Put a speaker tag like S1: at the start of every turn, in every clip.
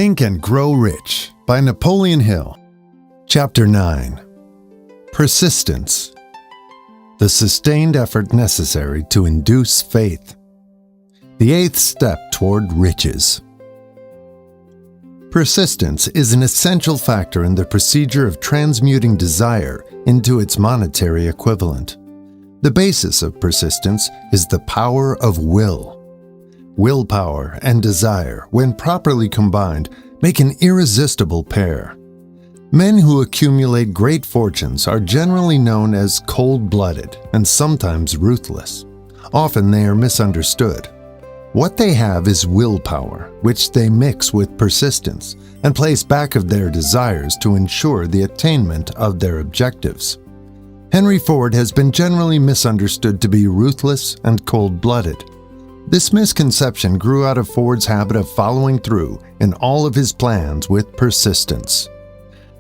S1: Think and Grow Rich by Napoleon Hill. Chapter 9. Persistence. The sustained effort necessary to induce faith. The 8th step toward riches. Persistence is an essential factor in the procedure of transmuting desire into its monetary equivalent. The basis of persistence is the power of will. Willpower and desire, when properly combined, make an irresistible pair. Men who accumulate great fortunes are generally known as cold-blooded and sometimes ruthless. Often they are misunderstood. What they have is willpower, which they mix with persistence and place back of their desires to ensure the attainment of their objectives. Henry Ford has been generally misunderstood to be ruthless and cold-blooded. This misconception grew out of Ford's habit of following through in all of his plans with persistence.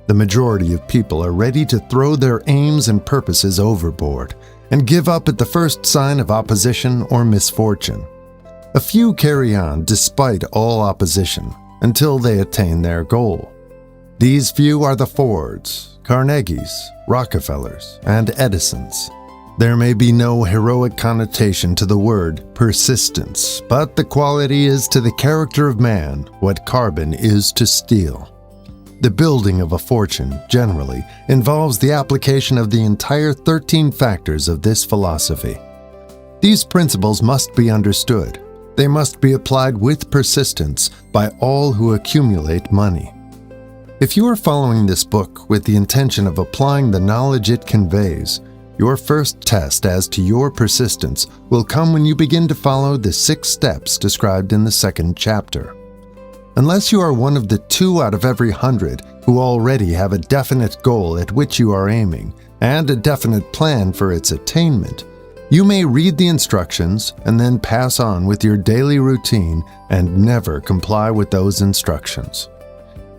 S1: The majority of people are ready to throw their aims and purposes overboard and give up at the first sign of opposition or misfortune. A few carry on despite all opposition until they attain their goal. These few are the Fords, Carnegies, Rockefellers, and Edisons. There may be no heroic connotation to the word persistence, but the quality is to the character of man what carbon is to steel. The building of a fortune, generally, involves the application of the entire 13 factors of this philosophy. These principles must be understood. They must be applied with persistence by all who accumulate money. If you are following this book with the intention of applying the knowledge it conveys, your first test as to your persistence will come when you begin to follow the 6 steps described in the 2nd chapter. Unless you are one of the 2 out of every 100 who already have a definite goal at which you are aiming and a definite plan for its attainment, you may read the instructions and then pass on with your daily routine and never comply with those instructions.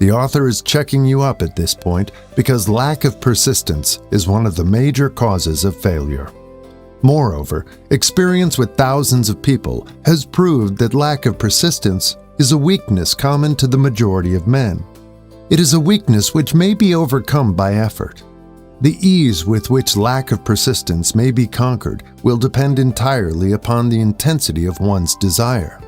S1: The author is checking you up at this point because lack of persistence is one of the major causes of failure. Moreover, experience with thousands of people has proved that lack of persistence is a weakness common to the majority of men. It is a weakness which may be overcome by effort. The ease with which lack of persistence may be conquered will depend entirely upon the intensity of one's desire.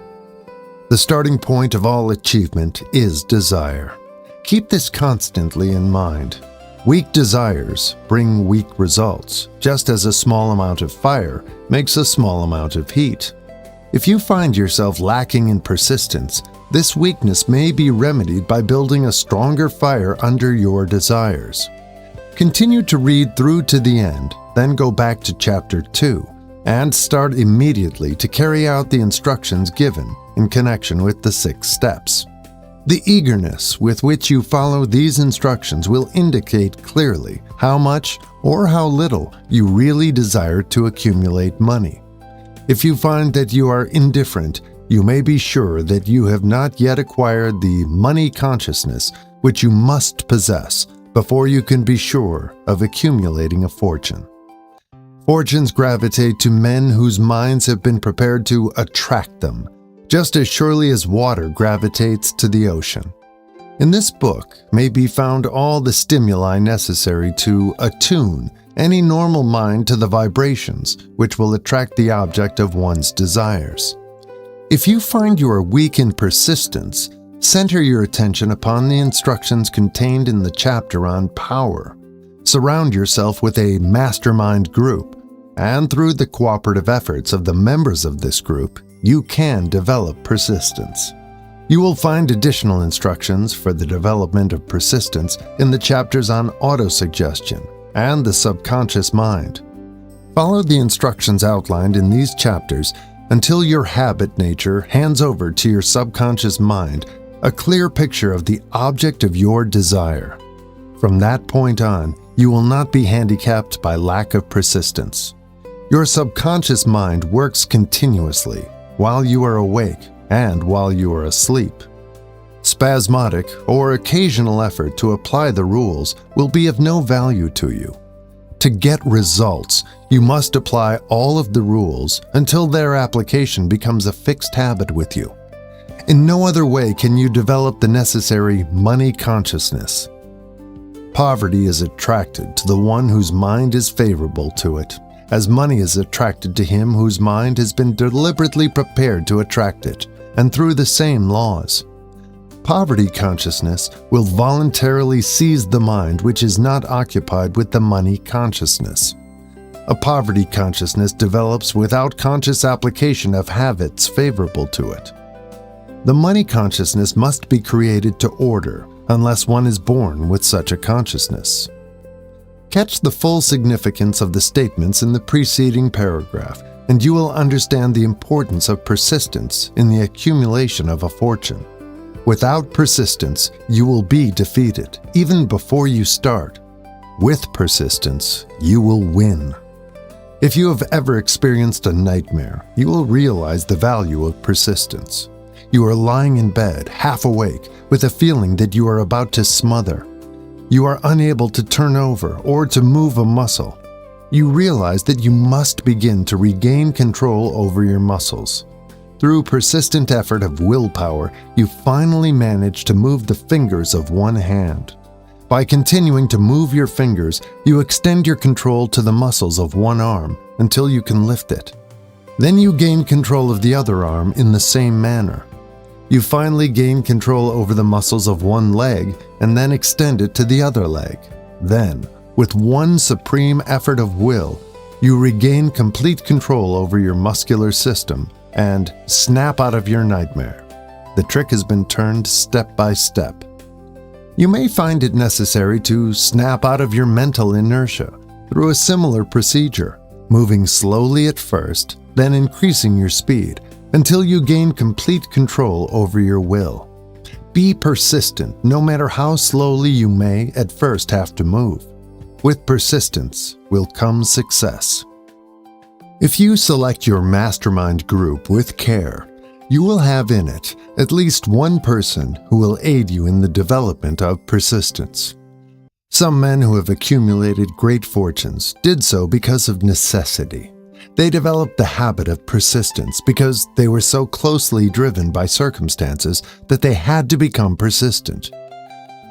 S1: The starting point of all achievement is desire. Keep this constantly in mind. Weak desires bring weak results, just as a small amount of fire makes a small amount of heat. If you find yourself lacking in persistence, this weakness may be remedied by building a stronger fire under your desires. Continue to read through to the end, then go back to Chapter 2, and start immediately to carry out the instructions given in connection with the 6 steps. The eagerness with which you follow these instructions will indicate clearly how much or how little you really desire to accumulate money. If you find that you are indifferent, you may be sure that you have not yet acquired the money consciousness which you must possess before you can be sure of accumulating a fortune. Fortunes gravitate to men whose minds have been prepared to attract them, just as surely as water gravitates to the ocean. In this book may be found all the stimuli necessary to attune any normal mind to the vibrations which will attract the object of one's desires. If you find you are weak in persistence, center your attention upon the instructions contained in the chapter on power. Surround yourself with a mastermind group, and through the cooperative efforts of the members of this group, you can develop persistence. You will find additional instructions for the development of persistence in the chapters on autosuggestion and the subconscious mind. Follow the instructions outlined in these chapters until your habit nature hands over to your subconscious mind a clear picture of the object of your desire. From that point on, you will not be handicapped by lack of persistence. Your subconscious mind works continuously while you are awake and while you are asleep. Spasmodic or occasional effort to apply the rules will be of no value to you. To get results, you must apply all of the rules until their application becomes a fixed habit with you. In no other way can you develop the necessary money consciousness. Poverty is attracted to the one whose mind is favorable to it, as money is attracted to him whose mind has been deliberately prepared to attract it, and through the same laws. Poverty consciousness will voluntarily seize the mind which is not occupied with the money consciousness. A poverty consciousness develops without conscious application of habits favorable to it. The money consciousness must be created to order unless one is born with such a consciousness. Catch the full significance of the statements in the preceding paragraph, and you will understand the importance of persistence in the accumulation of a fortune. Without persistence, you will be defeated, even before you start. With persistence, you will win. If you have ever experienced a nightmare, you will realize the value of persistence. You are lying in bed, half awake, with a feeling that you are about to smother. You are unable to turn over or to move a muscle. You realize that you must begin to regain control over your muscles. Through persistent effort of willpower, you finally manage to move the fingers of one hand. By continuing to move your fingers, you extend your control to the muscles of one arm until you can lift it. Then you gain control of the other arm in the same manner. You finally gain control over the muscles of one leg and then extend it to the other leg. Then, with one supreme effort of will, you regain complete control over your muscular system and snap out of your nightmare. The trick has been turned step by step. You may find it necessary to snap out of your mental inertia through a similar procedure, moving slowly at first, then increasing your speed until you gain complete control over your will. Be persistent, no matter how slowly you may at first have to move. With persistence will come success. If you select your mastermind group with care, you will have in it at least one person who will aid you in the development of persistence. Some men who have accumulated great fortunes did so because of necessity. They developed the habit of persistence because they were so closely driven by circumstances that they had to become persistent.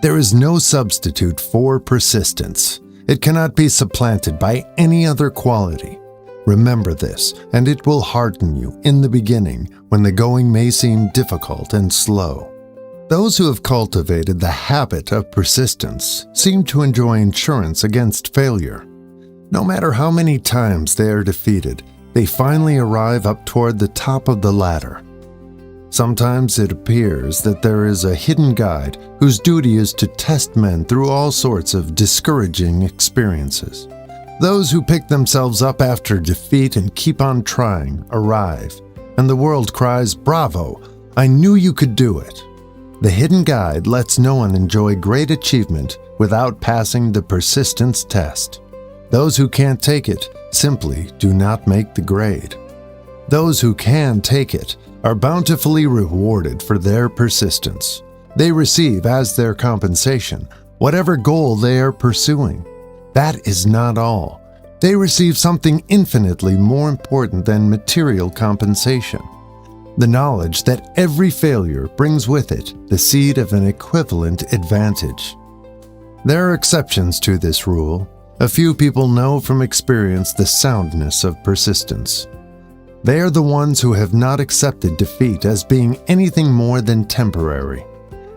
S1: There is no substitute for persistence. It cannot be supplanted by any other quality. Remember this, and it will hearten you in the beginning when the going may seem difficult and slow. Those who have cultivated the habit of persistence seem to enjoy insurance against failure. No matter how many times they are defeated, they finally arrive up toward the top of the ladder. Sometimes it appears that there is a hidden guide whose duty is to test men through all sorts of discouraging experiences. Those who pick themselves up after defeat and keep on trying arrive, and the world cries, "Bravo! I knew you could do it." The hidden guide lets no one enjoy great achievement without passing the persistence test. Those who can't take it simply do not make the grade. Those who can take it are bountifully rewarded for their persistence. They receive as their compensation whatever goal they are pursuing. That is not all. They receive something infinitely more important than material compensation: the knowledge that every failure brings with it the seed of an equivalent advantage. There are exceptions to this rule. A few people know from experience the soundness of persistence. They are the ones who have not accepted defeat as being anything more than temporary.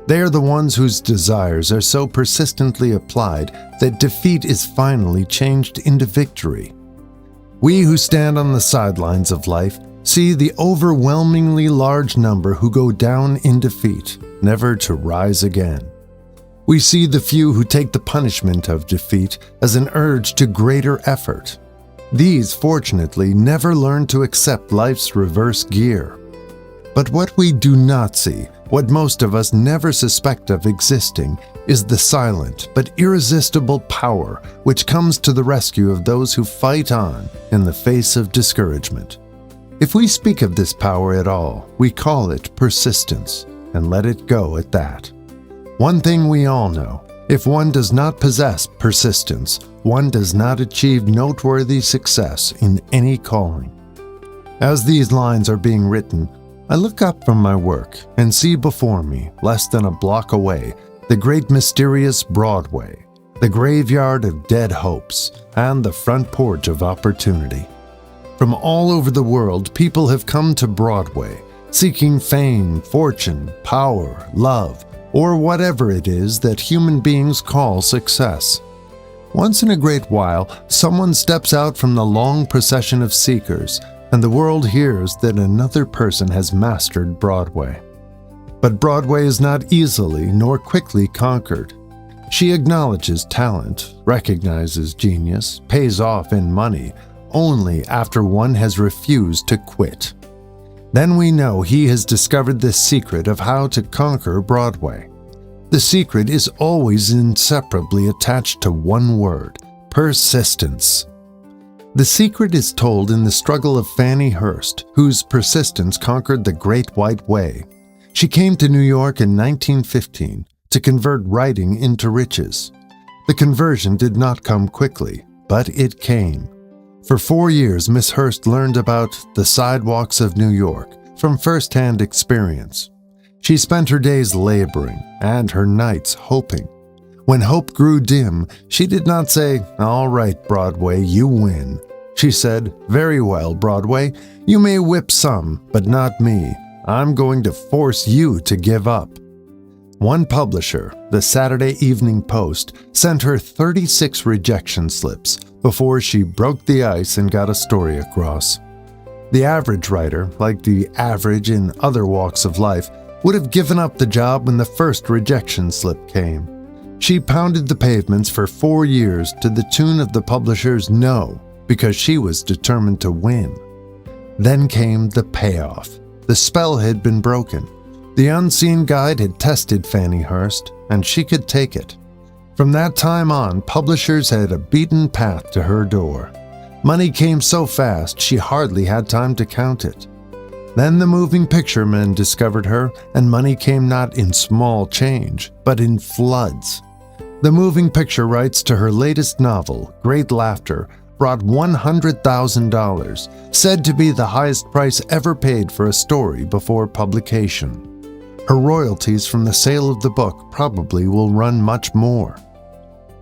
S1: They are the ones whose desires are so persistently applied that defeat is finally changed into victory. We who stand on the sidelines of life see the overwhelmingly large number who go down in defeat, never to rise again. We see the few who take the punishment of defeat as an urge to greater effort. These, fortunately, never learn to accept life's reverse gear. But what we do not see, what most of us never suspect of existing, is the silent but irresistible power which comes to the rescue of those who fight on in the face of discouragement. If we speak of this power at all, we call it persistence, and let it go at that. One thing we all know: if one does not possess persistence, one does not achieve noteworthy success in any calling. As these lines are being written, I look up from my work and see before me, less than a block away, the great mysterious Broadway, the graveyard of dead hopes, and the front porch of opportunity. From all over the world, people have come to Broadway, seeking fame, fortune, power, love, or whatever it is that human beings call success. Once in a great while, someone steps out from the long procession of seekers, and the world hears that another person has mastered Broadway. But Broadway is not easily nor quickly conquered. She acknowledges talent, recognizes genius, pays off in money, only after one has refused to quit. Then we know he has discovered the secret of how to conquer Broadway. The secret is always inseparably attached to one word: persistence. The secret is told in the struggle of Fannie Hurst, whose persistence conquered the Great White Way. She came to New York in 1915 to convert writing into riches. The conversion did not come quickly, but it came. For 4 years, Miss Hurst learned about the sidewalks of New York from first-hand experience. She spent her days laboring and her nights hoping. When hope grew dim, she did not say, "All right, Broadway, you win." She said, "Very well, Broadway, you may whip some, but not me. I'm going to force you to give up." One publisher, the Saturday Evening Post, sent her 36 rejection slips before she broke the ice and got a story across. The average writer, like the average in other walks of life, would have given up the job when the first rejection slip came. She pounded the pavements for 4 years to the tune of the publisher's no, because she was determined to win. Then came the payoff. The spell had been broken. The unseen guide had tested Fannie Hurst, and she could take it. From that time on, publishers had a beaten path to her door. Money came so fast she hardly had time to count it. Then the moving picture men discovered her, and money came not in small change, but in floods. The moving picture rights to her latest novel, Great Laughter, brought $100,000, said to be the highest price ever paid for a story before publication. Her royalties from the sale of the book probably will run much more.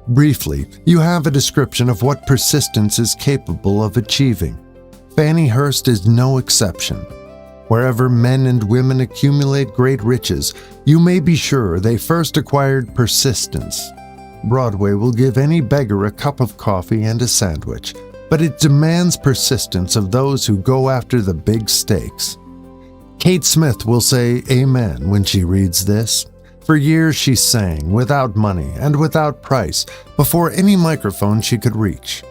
S1: Briefly, you have a description of what persistence is capable of achieving. Fannie Hurst is no exception. Wherever men and women accumulate great riches, you may be sure they first acquired persistence. Broadway will give any beggar a cup of coffee and a sandwich, but it demands persistence of those who go after the big stakes. Kate Smith will say amen when she reads this. For years she sang, without money and without price, before any microphone she could reach.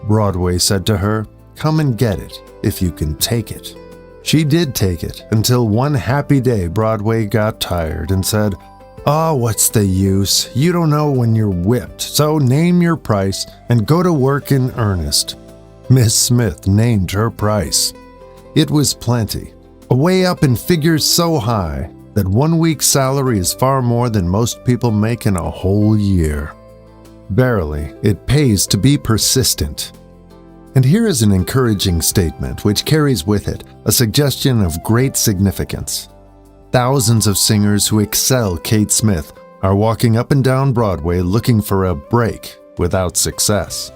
S1: Broadway said to her, "Come and get it, if you can take it." She did take it, until one happy day Broadway got tired and said, "Oh, what's the use? You don't know when you're whipped, so name your price and go to work in earnest." Miss Smith named her price. It was plenty, way up in figures so high that 1 week's salary is far more than most people make in a whole year. Verily, it pays to be persistent. And here is an encouraging statement which carries with it a suggestion of great significance. Thousands of singers who excel Kate Smith are walking up and down Broadway looking for a break without success.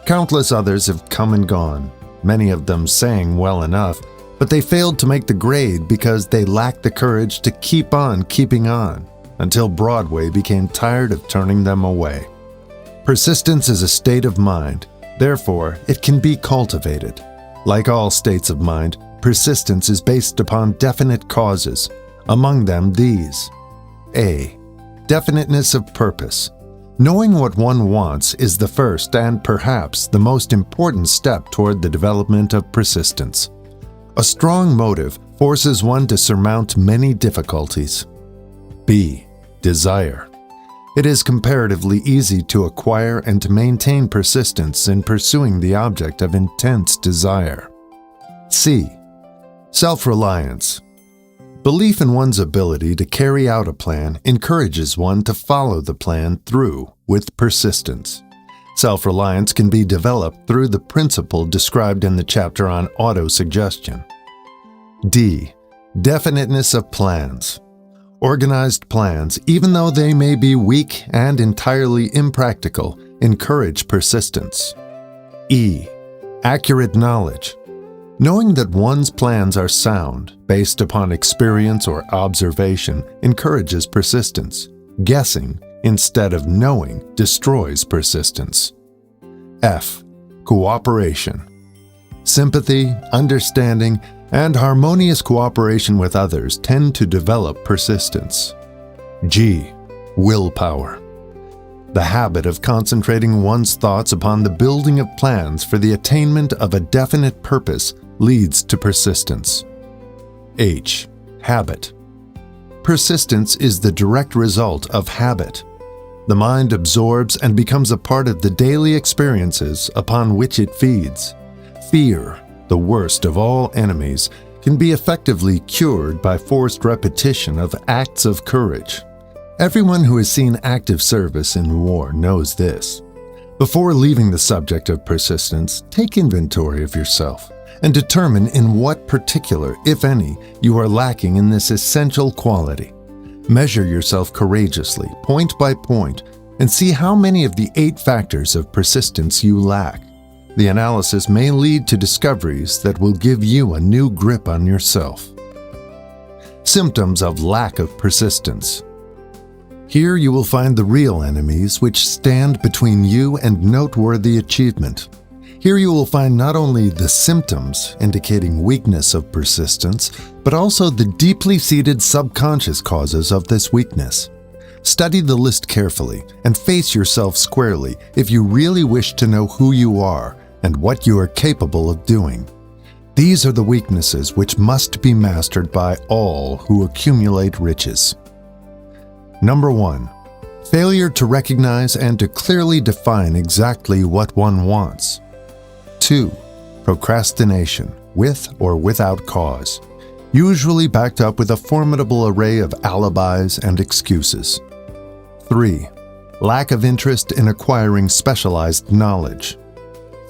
S1: Countless others have come and gone. Many of them sang well enough, but they failed to make the grade because they lacked the courage to keep on keeping on, until Broadway became tired of turning them away. Persistence is a state of mind. Therefore, it can be cultivated. Like all states of mind, persistence is based upon definite causes, among them these. A. Definiteness of purpose. Knowing what one wants is the first and perhaps the most important step toward the development of persistence. A strong motive forces one to surmount many difficulties. B. Desire. It is comparatively easy to acquire and to maintain persistence in pursuing the object of intense desire. C. Self-reliance. Belief in one's ability to carry out a plan encourages one to follow the plan through with persistence. Self-reliance can be developed through the principle described in the chapter on autosuggestion. D. Definiteness of plans. Organized plans, even though they may be weak and entirely impractical, encourage persistence. E. Accurate knowledge. Knowing that one's plans are sound, based upon experience or observation, encourages persistence. Guessing, instead of knowing, destroys persistence. F. Cooperation. Sympathy, understanding, and harmonious cooperation with others tend to develop persistence. G. Willpower. The habit of concentrating one's thoughts upon the building of plans for the attainment of a definite purpose leads to persistence. H. Habit. Persistence is the direct result of habit. The mind absorbs and becomes a part of the daily experiences upon which it feeds. Fear, the worst of all enemies, can be effectively cured by forced repetition of acts of courage. Everyone who has seen active service in war knows this. Before leaving the subject of persistence, take inventory of yourself and determine in what particular, if any, you are lacking in this essential quality. Measure yourself courageously, point by point, and see how many of the 8 factors of persistence you lack. The analysis may lead to discoveries that will give you a new grip on yourself. Symptoms of lack of persistence. Here you will find the real enemies which stand between you and noteworthy achievement. Here you will find not only the symptoms indicating weakness of persistence, but also the deeply seated subconscious causes of this weakness. Study the list carefully and face yourself squarely if you really wish to know who you are and what you are capable of doing. These are the weaknesses which must be mastered by all who accumulate riches. Number 1. Failure to recognize and to clearly define exactly what one wants. 2. Procrastination, with or without cause, usually backed up with a formidable array of alibis and excuses. 3. Lack of interest in acquiring specialized knowledge.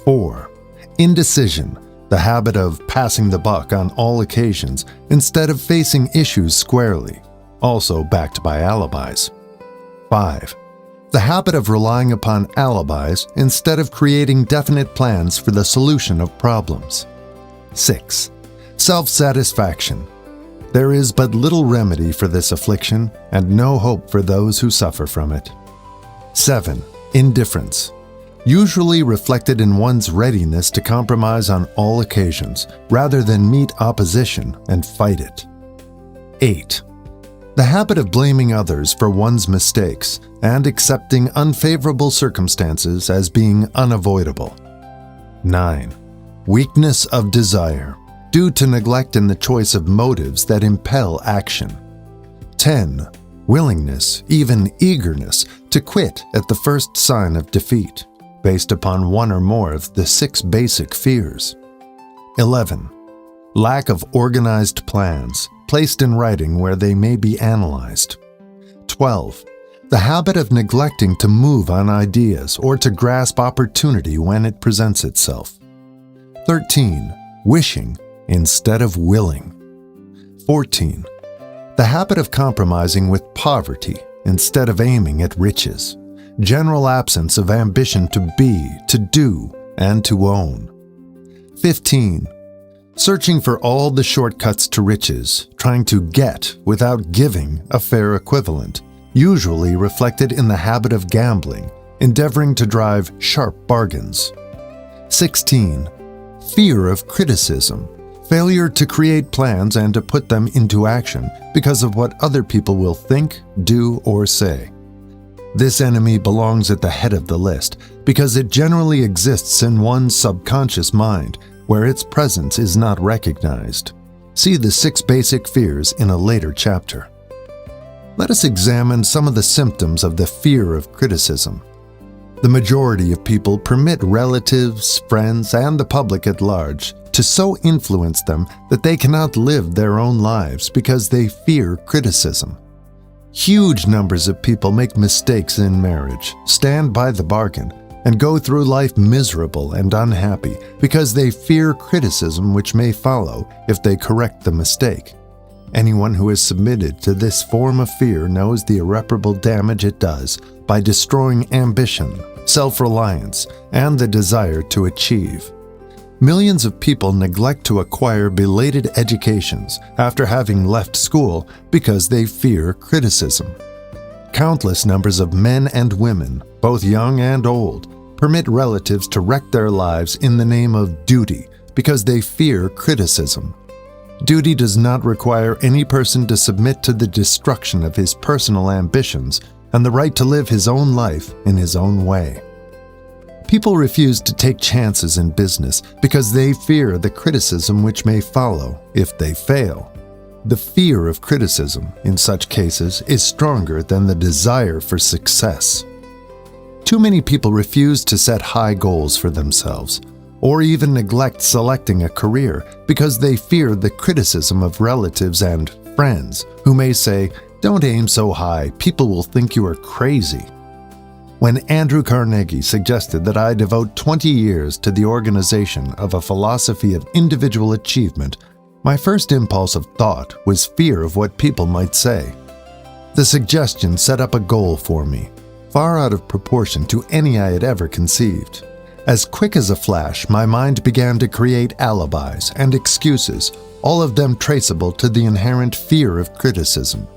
S1: 4. Indecision, the habit of passing the buck on all occasions instead of facing issues squarely, also backed by alibis. 5. The habit of relying upon alibis instead of creating definite plans for the solution of problems. 6. Self-satisfaction. There is but little remedy for this affliction and no hope for those who suffer from it. 7. Indifference. Usually reflected in one's readiness to compromise on all occasions, rather than meet opposition and fight it. 8. The habit of blaming others for one's mistakes and accepting unfavorable circumstances as being unavoidable. 9. Weakness of desire, due to neglect in the choice of motives that impel action. 10. Willingness, even eagerness, to quit at the first sign of defeat, based upon one or more of the 6 basic fears. 11. Lack of organized plans, placed in writing where they may be analyzed. 12. The habit of neglecting to move on ideas or to grasp opportunity when it presents itself. 13. Wishing instead of willing. 14. The habit of compromising with poverty instead of aiming at riches. General absence of ambition to be, to do, and to own. 15. Searching for all the shortcuts to riches, trying to get without giving a fair equivalent, usually reflected in the habit of gambling, endeavoring to drive sharp bargains. 16. Fear of criticism, failure to create plans and to put them into action because of what other people will think, do, or say. This enemy belongs at the head of the list because it generally exists in one's subconscious mind, where its presence is not recognized. See the 6 basic fears in a later chapter. Let us examine some of the symptoms of the fear of criticism. The majority of people permit relatives, friends, and the public at large to so influence them that they cannot live their own lives because they fear criticism. Huge numbers of people make mistakes in marriage, stand by the bargain, and go through life miserable and unhappy because they fear criticism which may follow if they correct the mistake. Anyone who has submitted to this form of fear knows the irreparable damage it does by destroying ambition, self-reliance, and the desire to achieve. Millions of people neglect to acquire belated educations after having left school because they fear criticism. Countless numbers of men and women, both young and old, permit relatives to wreck their lives in the name of duty because they fear criticism. Duty does not require any person to submit to the destruction of his personal ambitions and the right to live his own life in his own way. People refuse to take chances in business because they fear the criticism which may follow if they fail. The fear of criticism, in such cases, is stronger than the desire for success. Too many people refuse to set high goals for themselves, or even neglect selecting a career because they fear the criticism of relatives and friends who may say, "Don't aim so high, people will think you are crazy." When Andrew Carnegie suggested that I devote 20 years to the organization of a philosophy of individual achievement, my first impulse of thought was fear of what people might say. The suggestion set up a goal for me, far out of proportion to any I had ever conceived. As quick as a flash, my mind began to create alibis and excuses, all of them traceable to the inherent fear of criticism.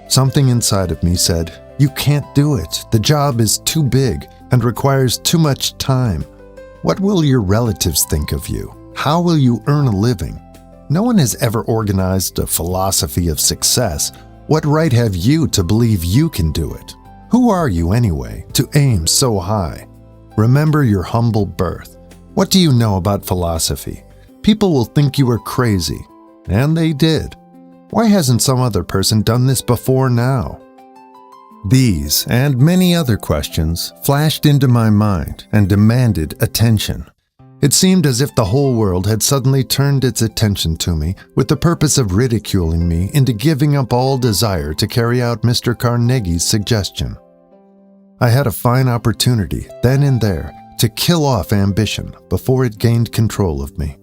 S1: Something inside of me said, "You can't do it. The job is too big and requires too much time. What will your relatives think of you? How will you earn a living? No one has ever organized a philosophy of success. What right have you to believe you can do it? Who are you anyway, to aim so high? Remember your humble birth. What do you know about philosophy? People will think you are crazy." And they did. Why hasn't some other person done this before now? These and many other questions flashed into my mind and demanded attention. It seemed as if the whole world had suddenly turned its attention to me with the purpose of ridiculing me into giving up all desire to carry out Mr. Carnegie's suggestion. I had a fine opportunity, then and there, to kill off ambition before it gained control of me.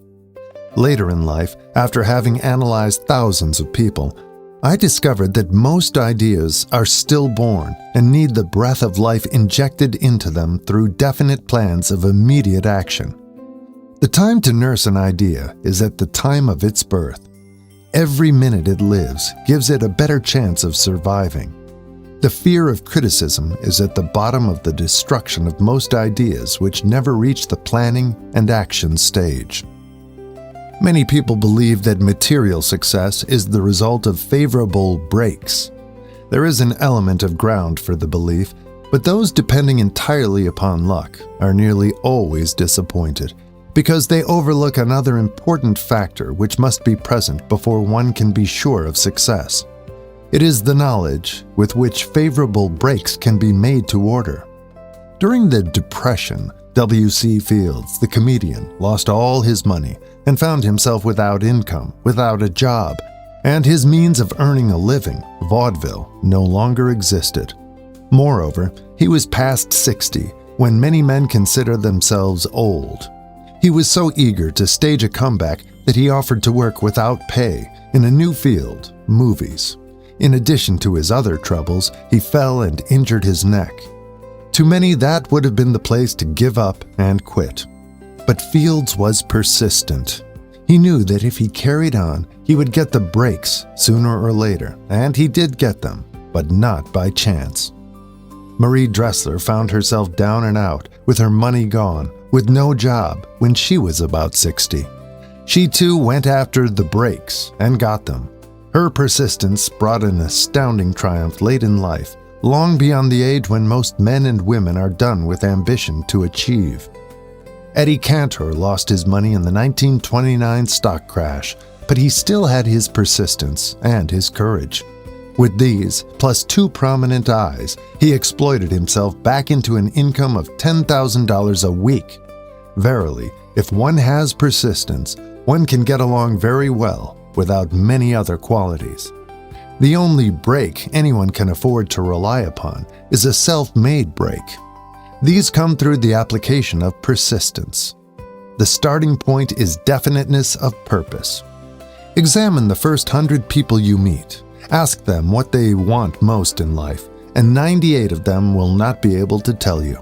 S1: Later in life, after having analyzed thousands of people, I discovered that most ideas are stillborn and need the breath of life injected into them through definite plans of immediate action. The time to nurse an idea is at the time of its birth. Every minute it lives gives it a better chance of surviving. The fear of criticism is at the bottom of the destruction of most ideas which never reach the planning and action stage. Many people believe that material success is the result of favorable breaks. There is an element of ground for the belief, but those depending entirely upon luck are nearly always disappointed because they overlook another important factor which must be present before one can be sure of success. It is the knowledge with which favorable breaks can be made to order. During the Depression, W.C. Fields, the comedian, lost all his money and found himself without income, without a job, and his means of earning a living, vaudeville, no longer existed. Moreover, he was past 60, when many men consider themselves old. He was so eager to stage a comeback that he offered to work without pay in a new field, movies. In addition to his other troubles, he fell and injured his neck. To many, that would have been the place to give up and quit. But Fields was persistent. He knew that if he carried on, he would get the breaks sooner or later, and he did get them, but not by chance. Marie Dressler found herself down and out, with her money gone, with no job, when she was about 60. She too went after the breaks and got them. Her persistence brought an astounding triumph late in life, long beyond the age when most men and women are done with ambition to achieve. Eddie Cantor lost his money in the 1929 stock crash, but he still had his persistence and his courage. With these, plus 2 prominent eyes, he exploited himself back into an income of $10,000 a week. Verily, if one has persistence, one can get along very well without many other qualities. The only break anyone can afford to rely upon is a self-made break. These come through the application of persistence. The starting point is definiteness of purpose. Examine the first 100 people you meet. Ask them what they want most in life, and 98 of them will not be able to tell you.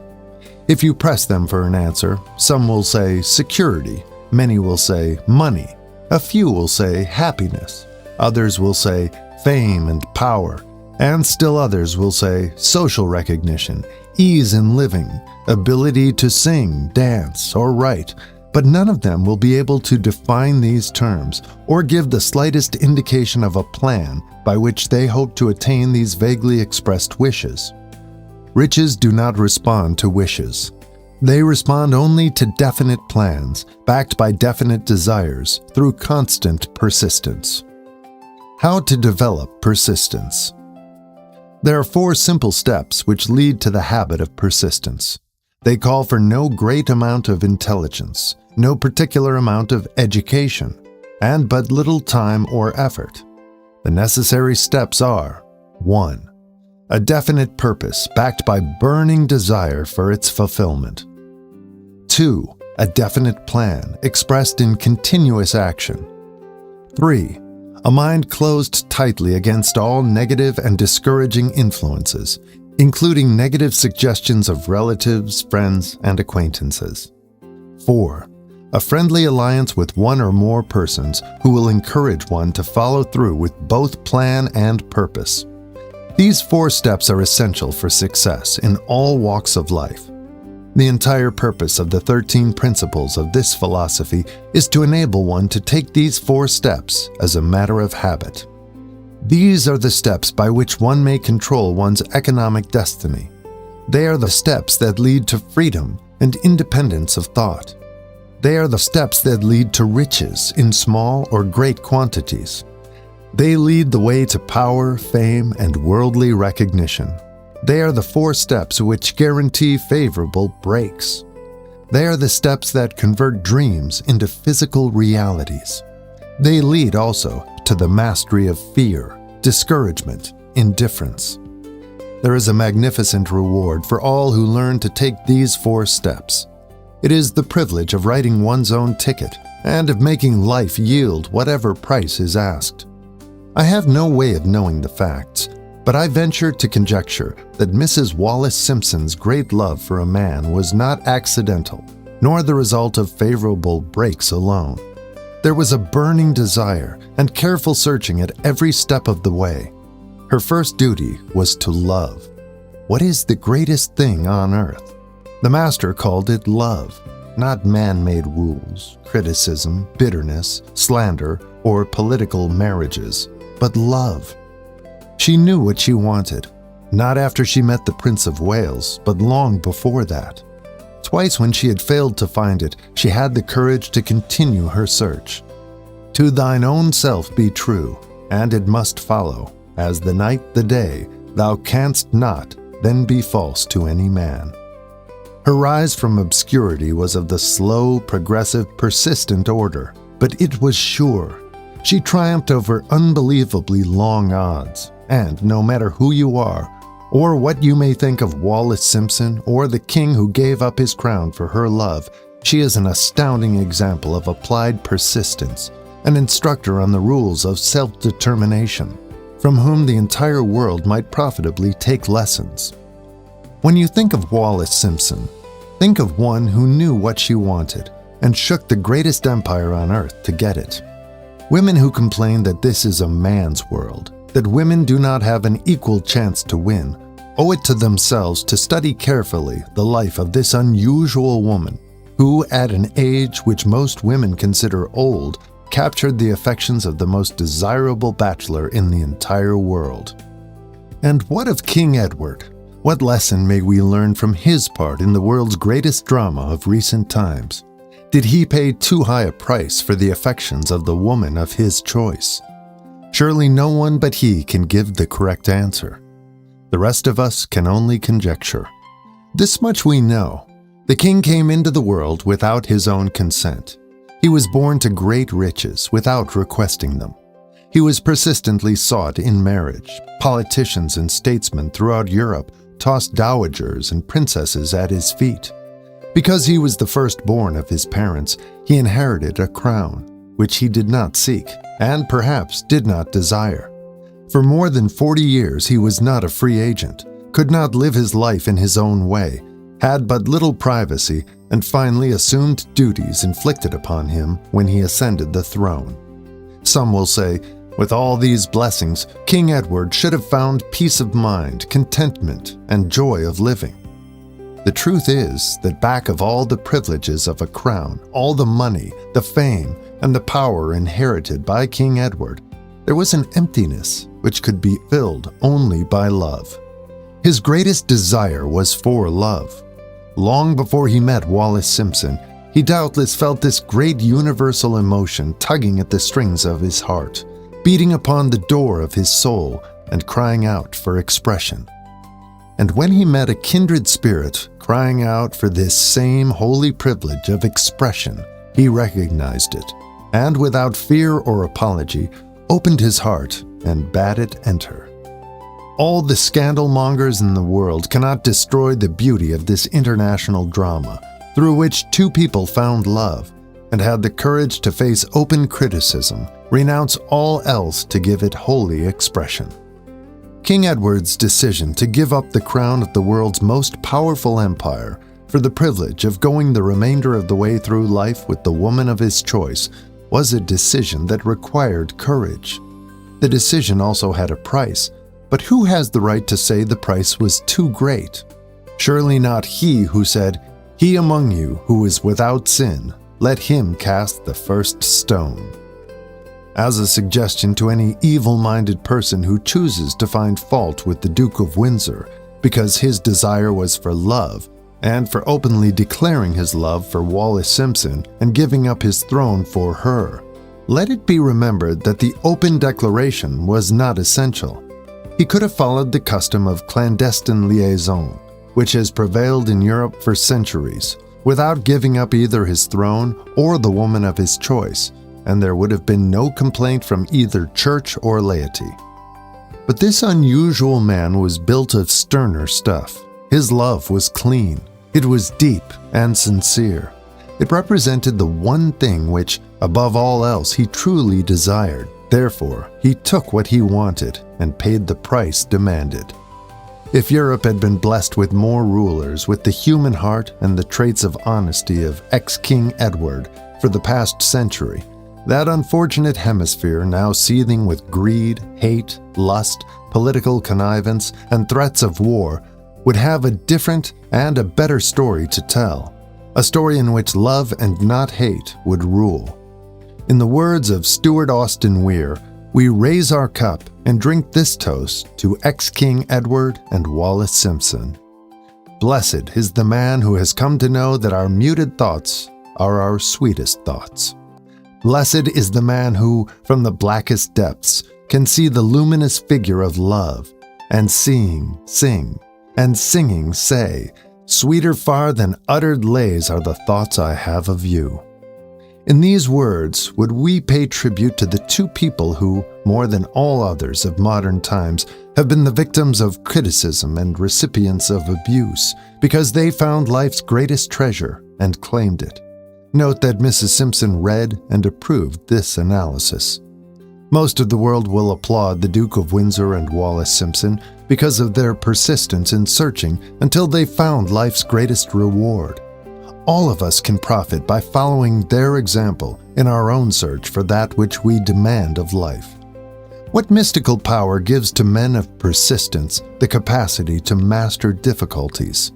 S1: If you press them for an answer, some will say security, many will say money, a few will say happiness, others will say fame and power, and still others will say social recognition, ease in living, ability to sing, dance, or write, but none of them will be able to define these terms or give the slightest indication of a plan by which they hope to attain these vaguely expressed wishes. Riches do not respond to wishes. They respond only to definite plans, backed by definite desires, through constant persistence. How to develop persistence. There are 4 simple steps which lead to the habit of persistence. They call for no great amount of intelligence, no particular amount of education, and but little time or effort. The necessary steps are: 1. A definite purpose backed by burning desire for its fulfillment. 2. A definite plan expressed in continuous action. 3. A mind closed tightly against all negative and discouraging influences, including negative suggestions of relatives, friends, and acquaintances. 4. A friendly alliance with one or more persons who will encourage one to follow through with both plan and purpose. These 4 steps are essential for success in all walks of life. The entire purpose of the 13 principles of this philosophy is to enable one to take these 4 steps as a matter of habit. These are the steps by which one may control one's economic destiny. They are the steps that lead to freedom and independence of thought. They are the steps that lead to riches in small or great quantities. They lead the way to power, fame, and worldly recognition. They are the 4 steps which guarantee favorable breaks. They are the steps that convert dreams into physical realities. They lead also to the mastery of fear, discouragement, indifference. There is a magnificent reward for all who learn to take these 4 steps. It is the privilege of writing one's own ticket and of making life yield whatever price is asked. I have no way of knowing the facts, but I venture to conjecture that Mrs. Wallace Simpson's great love for a man was not accidental, nor the result of favorable breaks alone. There was a burning desire and careful searching at every step of the way. Her first duty was to love. What is the greatest thing on earth? The master called it love, not man-made rules, criticism, bitterness, slander, or political marriages, but love. She knew what she wanted, not after she met the Prince of Wales, but long before that. Twice when she had failed to find it, she had the courage to continue her search. To thine own self be true, and it must follow, as the night the day, thou canst not then be false to any man. Her rise from obscurity was of the slow, progressive, persistent order, but it was sure. She triumphed over unbelievably long odds, and no matter who you are, or what you may think of Wallace Simpson or the king who gave up his crown for her love, she is an astounding example of applied persistence, an instructor on the rules of self-determination, from whom the entire world might profitably take lessons. When you think of Wallace Simpson, think of one who knew what she wanted and shook the greatest empire on earth to get it. Women who complain that this is a man's world, that women do not have an equal chance to win, owe it to themselves to study carefully the life of this unusual woman who, at an age which most women consider old, captured the affections of the most desirable bachelor in the entire world. And what of King Edward? What lesson may we learn from his part in the world's greatest drama of recent times? Did he pay too high a price for the affections of the woman of his choice? Surely no one but he can give the correct answer. The rest of us can only conjecture. This much we know. The king came into the world without his own consent. He was born to great riches without requesting them. He was persistently sought in marriage. Politicians and statesmen throughout Europe tossed dowagers and princesses at his feet. Because he was the firstborn of his parents, he inherited a crown, which he did not seek, and perhaps did not desire. For more than 40 years he was not a free agent, could not live his life in his own way, had but little privacy, and finally assumed duties inflicted upon him when he ascended the throne. Some will say, with all these blessings, King Edward should have found peace of mind, contentment, and joy of living. The truth is that back of all the privileges of a crown, all the money, the fame, and the power inherited by King Edward, there was an emptiness which could be filled only by love. His greatest desire was for love. Long before he met Wallace Simpson, he doubtless felt this great universal emotion tugging at the strings of his heart, beating upon the door of his soul and crying out for expression. And when he met a kindred spirit crying out for this same holy privilege of expression, he recognized it, and without fear or apology, opened his heart and bade it enter. All the scandal mongers in the world cannot destroy the beauty of this international drama, through which two people found love and had the courage to face open criticism, renounce all else to give it holy expression. King Edward's decision to give up the crown of the world's most powerful empire for the privilege of going the remainder of the way through life with the woman of his choice was a decision that required courage. The decision also had a price, but who has the right to say the price was too great? Surely not he who said, "He among you who is without sin, let him cast the first stone." As a suggestion to any evil-minded person who chooses to find fault with the Duke of Windsor because his desire was for love, and for openly declaring his love for Wallace Simpson and giving up his throne for her, let it be remembered that the open declaration was not essential. He could have followed the custom of clandestine liaison, which has prevailed in Europe for centuries, without giving up either his throne or the woman of his choice, and there would have been no complaint from either church or laity. But this unusual man was built of sterner stuff. His love was clean. It was deep and sincere. It represented the one thing which, above all else, he truly desired. Therefore, he took what he wanted and paid the price demanded. If Europe had been blessed with more rulers with the human heart and the traits of honesty of ex-King Edward for the past century, that unfortunate hemisphere now seething with greed, hate, lust, political connivance, and threats of war would have a different and a better story to tell, a story in which love and not hate would rule. In the words of Stuart Austin Weir, we raise our cup and drink this toast to ex-King Edward and Wallace Simpson. Blessed is the man who has come to know that our muted thoughts are our sweetest thoughts. Blessed is the man who, from the blackest depths, can see the luminous figure of love, and seeing, sing, and singing say, "Sweeter far than uttered lays are the thoughts I have of you." In these words, would we pay tribute to the two people who, more than all others of modern times, have been the victims of criticism and recipients of abuse because they found life's greatest treasure and claimed it. Note that Mrs. Simpson read and approved this analysis. Most of the world will applaud the Duke of Windsor and Wallace Simpson because of their persistence in searching until they found life's greatest reward. All of us can profit by following their example in our own search for that which we demand of life. What mystical power gives to men of persistence the capacity to master difficulties?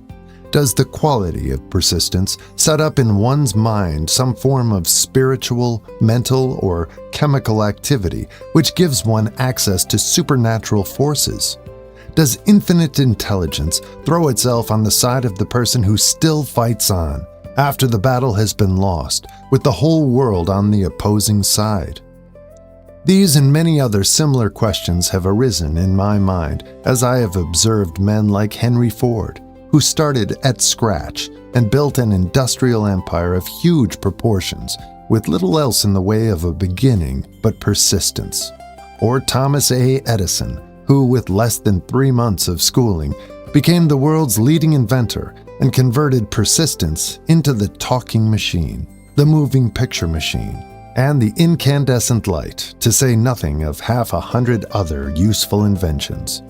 S1: Does the quality of persistence set up in one's mind some form of spiritual, mental, or chemical activity which gives one access to supernatural forces? Does infinite intelligence throw itself on the side of the person who still fights on, after the battle has been lost, with the whole world on the opposing side? These and many other similar questions have arisen in my mind as I have observed men like Henry Ford, who started at scratch and built an industrial empire of huge proportions with little else in the way of a beginning but persistence. Or Thomas A. Edison, who with less than 3 months of schooling became the world's leading inventor and converted persistence into the talking machine, the moving picture machine, and the incandescent light, to say nothing of 100 other useful inventions.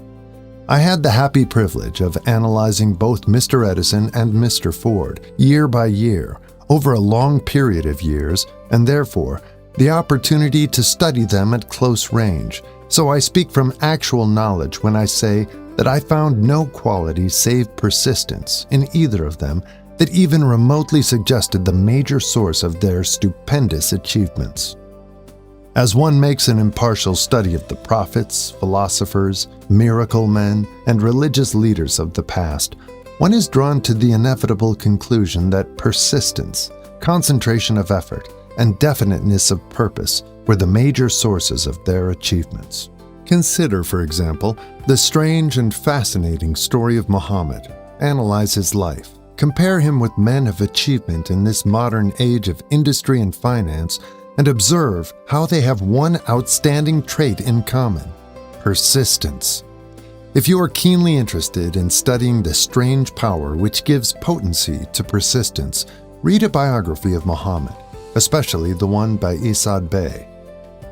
S1: I had the happy privilege of analyzing both Mr. Edison and Mr. Ford year by year, over a long period of years, and therefore the opportunity to study them at close range. So I speak from actual knowledge when I say that I found no quality save persistence in either of them that even remotely suggested the major source of their stupendous achievements. As one makes an impartial study of the prophets, philosophers, miracle men, and religious leaders of the past, one is drawn to the inevitable conclusion that persistence, concentration of effort, and definiteness of purpose were the major sources of their achievements. Consider, for example, the strange and fascinating story of Muhammad. Analyze his life. Compare him with men of achievement in this modern age of industry and finance, and observe how they have one outstanding trait in common: persistence. If you are keenly interested in studying the strange power which gives potency to persistence, read a biography of Muhammad, especially the one by Isad Bey.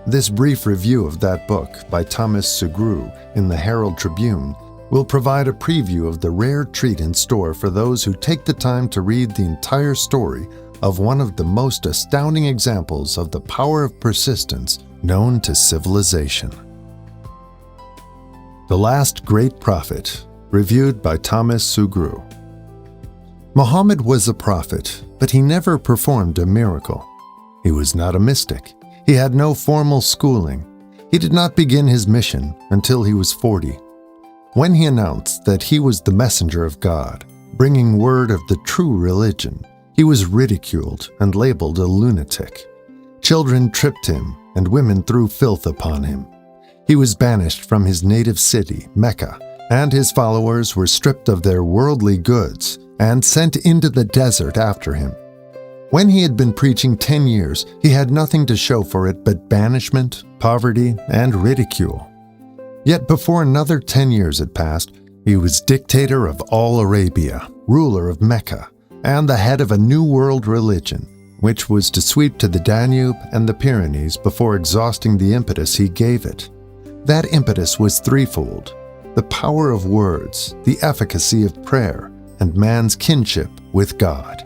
S1: This brief review of that book by Thomas Segru in the Herald Tribune will provide a preview of the rare treat in store for those who take the time to read the entire story of one of the most astounding examples of the power of persistence known to civilization. The Last Great Prophet, reviewed by Thomas Segru. Muhammad was a prophet, but he never performed a miracle. He was not a mystic. He had no formal schooling. He did not begin his mission until he was 40. When he announced that he was the messenger of God, bringing word of the true religion, he was ridiculed and labeled a lunatic. Children tripped him, and women threw filth upon him. He was banished from his native city, Mecca, and his followers were stripped of their worldly goods and sent into the desert after him. When he had been preaching 10 years, he had nothing to show for it but banishment, poverty, and ridicule. Yet before another 10 years had passed, he was dictator of all Arabia, ruler of Mecca, and the head of a new world religion, which was to sweep to the Danube and the Pyrenees before exhausting the impetus he gave it. That impetus was threefold: the power of words, the efficacy of prayer, and man's kinship with God.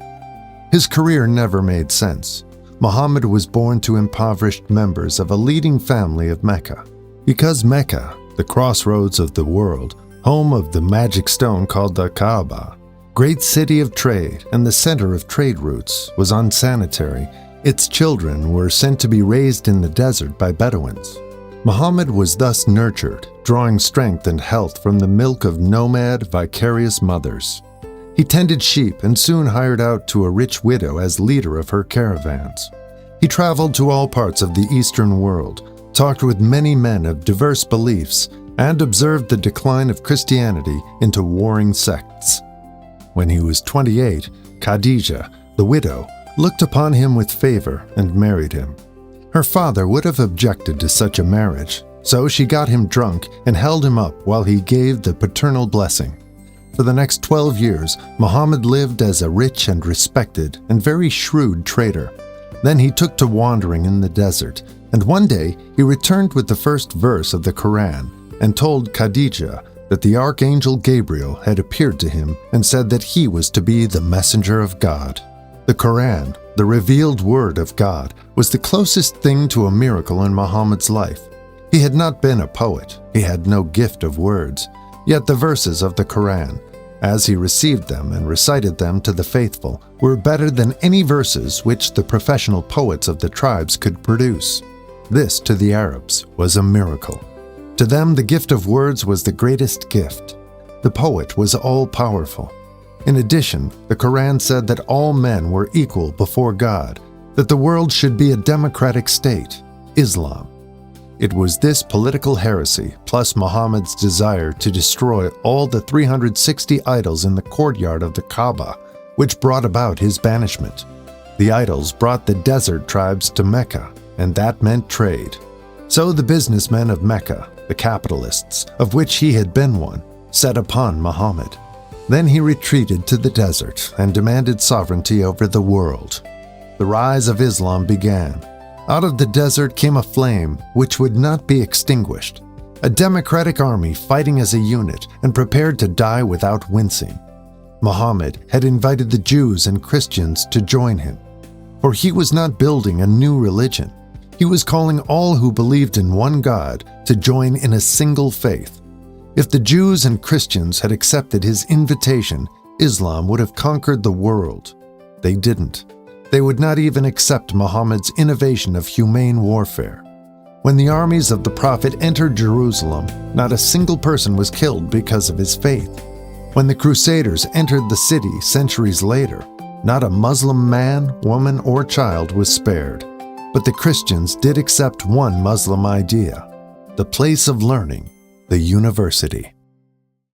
S1: His career never made sense. Muhammad was born to impoverished members of a leading family of Mecca. Because Mecca, the crossroads of the world, home of the magic stone called the Kaaba, great city of trade and the center of trade routes, was unsanitary, its children were sent to be raised in the desert by Bedouins. Muhammad was thus nurtured, drawing strength and health from the milk of nomad, vicarious mothers. He tended sheep and soon hired out to a rich widow as leader of her caravans. He traveled to all parts of the Eastern world, talked with many men of diverse beliefs, and observed the decline of Christianity into warring sects. When he was 28, Khadija, the widow, looked upon him with favor and married him. Her father would have objected to such a marriage, so she got him drunk and held him up while he gave the paternal blessing. For the next 12 years, Muhammad lived as a rich and respected and very shrewd trader. Then he took to wandering in the desert, and one day he returned with the first verse of the Quran and told Khadija that the archangel Gabriel had appeared to him and said that he was to be the messenger of God. The Quran, the revealed word of God, was the closest thing to a miracle in Muhammad's life. He had not been a poet, he had no gift of words, yet the verses of the Quran, as he received them and recited them to the faithful, were better than any verses which the professional poets of the tribes could produce. This, to the Arabs, was a miracle. To them, the gift of words was the greatest gift. The poet was all-powerful. In addition, the Quran said that all men were equal before God, that the world should be a democratic state, Islam. It was this political heresy, plus Muhammad's desire to destroy all the 360 idols in the courtyard of the Kaaba, which brought about his banishment. The idols brought the desert tribes to Mecca, and that meant trade. So the businessmen of Mecca, the capitalists, of which he had been one, set upon Muhammad. Then he retreated to the desert and demanded sovereignty over the world. The rise of Islam began. Out of the desert came a flame which would not be extinguished, a democratic army fighting as a unit and prepared to die without wincing. Muhammad had invited the Jews and Christians to join him, for he was not building a new religion. He was calling all who believed in one God to join in a single faith. If the Jews and Christians had accepted his invitation, Islam would have conquered the world. They didn't. They would not even accept Muhammad's innovation of humane warfare. When the armies of the Prophet entered Jerusalem, not a single person was killed because of his faith. When the Crusaders entered the city centuries later, not a Muslim man, woman, or child was spared. But the Christians did accept one Muslim idea: the place of learning, the university.